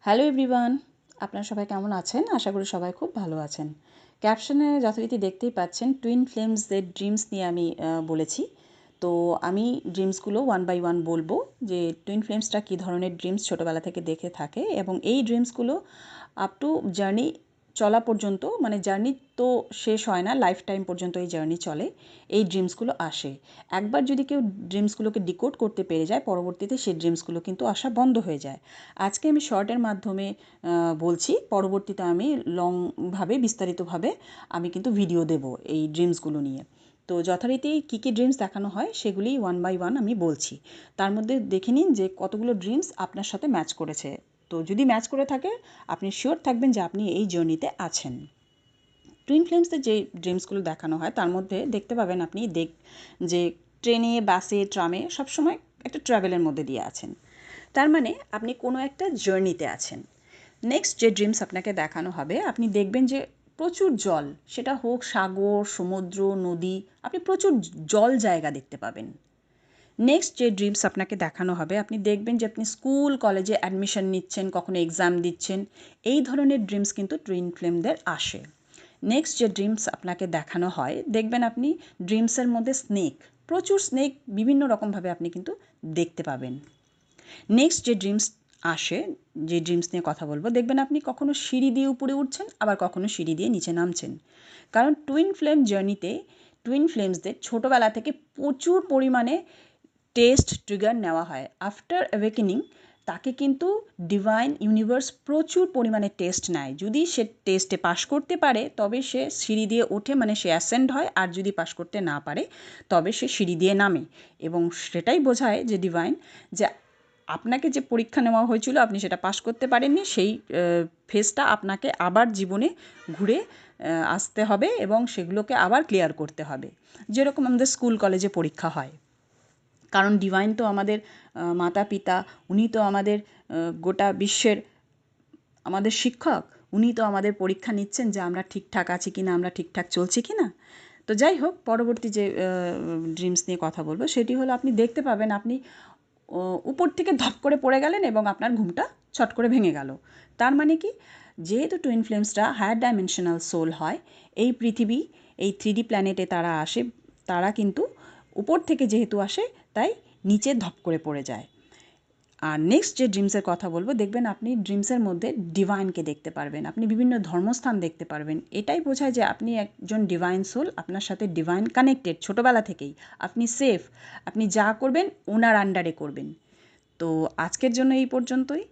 Hello everyone, আপনারা সবাই কেমন আছেন? আশা করি সবাই খুব ভালো আছেন। ক্যাপশনে যথারীতি দেখতেই পাচ্ছেন টুইন ফ্লেমসদের ড্রিমস নিয়ে আমি বলেছি। তো আমি ড্রিমসগুলো ওয়ান বাই ওয়ান বলবো যে টুইন ফ্লেমসটা কী ধরনের ড্রিমস ছোটোবেলা থেকে দেখে থাকে এবং এই ড্রিমসগুলো আপ টু জার্নি চলা পর্যন্ত, মানে জার্নি তো শেষ হয় না, লাইফ টাইম পর্যন্ত এই জার্নি চলে, এই ড্রিমসগুলো আসে। একবার যদি কেউ ড্রিমসগুলোকে ডিকোড করতে পেরে যায়, পরবর্তীতে সেই ড্রিমসগুলো কিন্তু আসা বন্ধ হয়ে যায়। আজকে আমি শর্টের মাধ্যমে বলছি, পরবর্তীতে আমি লংভাবে বিস্তারিতভাবে আমি কিন্তু ভিডিও দেব এই ড্রিমসগুলো নিয়ে। তো যথারীতি কী কী ড্রিমস দেখানো হয় সেগুলি ওয়ান বাই ওয়ান আমি বলছি। তার মধ্যে দেখে নিন যে কতগুলো ড্রিমস আপনার সাথে ম্যাচ করেছে। তো যদি ম্যাচ করে থাকে আপনি শিওর থাকবেন যে আপনি এই জার্নিতে আছেন। টুইন ফ্লেমসে যে ড্রিমসগুলো দেখানো হয় তার মধ্যে দেখতে পাবেন আপনি যে ট্রেনে, বাসে, ট্রামে সবসময় একটা ট্রাভেলের মধ্যে দিয়ে আছেন। তার মানে আপনি কোনো একটা জার্নিতে আছেন। নেক্সট যে ড্রিমস আপনাকে দেখানো হবে, আপনি দেখবেন যে প্রচুর জল, সেটা হোক সাগর, সমুদ্র, নদী, আপনি প্রচুর জল জায়গা দেখতে পাবেন। নেক্সট যে ড্রিমস আপনাকে দেখানো হবে, আপনি দেখবেন যে আপনি স্কুল কলেজে অ্যাডমিশন নিচ্ছেন, কখনো এক্সাম দিচ্ছেন, এই ধরনের ড্রিমস কিন্তু টুইন ফ্লেমদের আসে। নেক্সট যে ড্রিমস আপনাকে দেখানো হয়, দেখবেন আপনি ড্রিমসের মধ্যে স্নেক, প্রচুর স্নেক বিভিন্ন রকমভাবে আপনি কিন্তু দেখতে পাবেন। নেক্সট যে ড্রিমস আসে, যে ড্রিমস নিয়ে কথা বলবো, দেখবেন আপনি কখনো সিঁড়ি দিয়ে উপরে উঠছেন, আবার কখনো সিঁড়ি দিয়ে নিচে নামছেন। কারণ টুইন ফ্লেম জার্নিতে টুইন ফ্লেমসদের ছোটোবেলা থেকে প্রচুর পরিমাণে টেস্ট ট্রিগার নেওয়া হয়। আফটার অ্যাওয়েকেনিং তাকে কিন্তু ডিভাইন ইউনিভার্স প্রচুর পরিমাণে টেস্ট নেয়। যদি সে টেস্টে পাশ করতে পারে তবে সে সিঁড়ি দিয়ে ওঠে, মানে সে অ্যাসেন্ড হয়, আর যদি পাশ করতে না পারে তবে সে সিঁড়ি দিয়ে নামে। এবং সেটাই বোঝায় যে ডিভাইন, যে আপনাকে যে পরীক্ষা নেওয়া হয়েছিল আপনি সেটা পাশ করতে পারেননি, সেই ফেজটা আপনাকে আবার জীবনে ঘুরে আসতে হবে এবং সেগুলোকে আবার ক্লিয়ার করতে হবে। যেরকম আমাদের স্কুল কলেজে পরীক্ষা হয়, কারণ ডিভাইন তো আমাদের মাতা পিতা, উনি তো আমাদের গোটা বিশ্বের আমাদের শিক্ষক, উনি তো আমাদের পরীক্ষা নিচ্ছেন যে আমরা ঠিকঠাক আছি কিনা, আমরা ঠিকঠাক চলছি কিনা। তো যাই হোক, পরবর্তী যে ড্রিমস নিয়ে কথা বলবো সেটি হলো, আপনি দেখতে পাবেন আপনি উপর থেকে ধপ করে পড়ে গেলেন এবং আপনার ঘুমটা ছট করে ভেঙে গেল। তার মানে কি, যেহেতু টুইন ফ্লেমসরা হায়ার ডাইমেনশনাল সোল হয়, এই পৃথিবী, এই 3D প্ল্যানেটে তারা আসে, তারা কিন্তু উপর থেকে যেহেতু আসে তাই নিচে ধপ করে পড়ে যায়। আর নেক্সট যে ড্রিমসের কথা বলবো, দেখবেন আপনি ড্রিমসের মধ্যে ডিভাইনকে দেখতে পারবেন, আপনি বিভিন্ন ধর্মস্থান দেখতে পারবেন। এটাই বোঝায় যে আপনি একজন ডিভাইন সোল, আপনার সাথে ডিভাইন কানেক্টেড ছোটোবেলা থেকেই, আপনি সেফ, আপনি যা করবেন ওনার আন্ডারে করবেন। তো আজকের জন্য এই পর্যন্তই।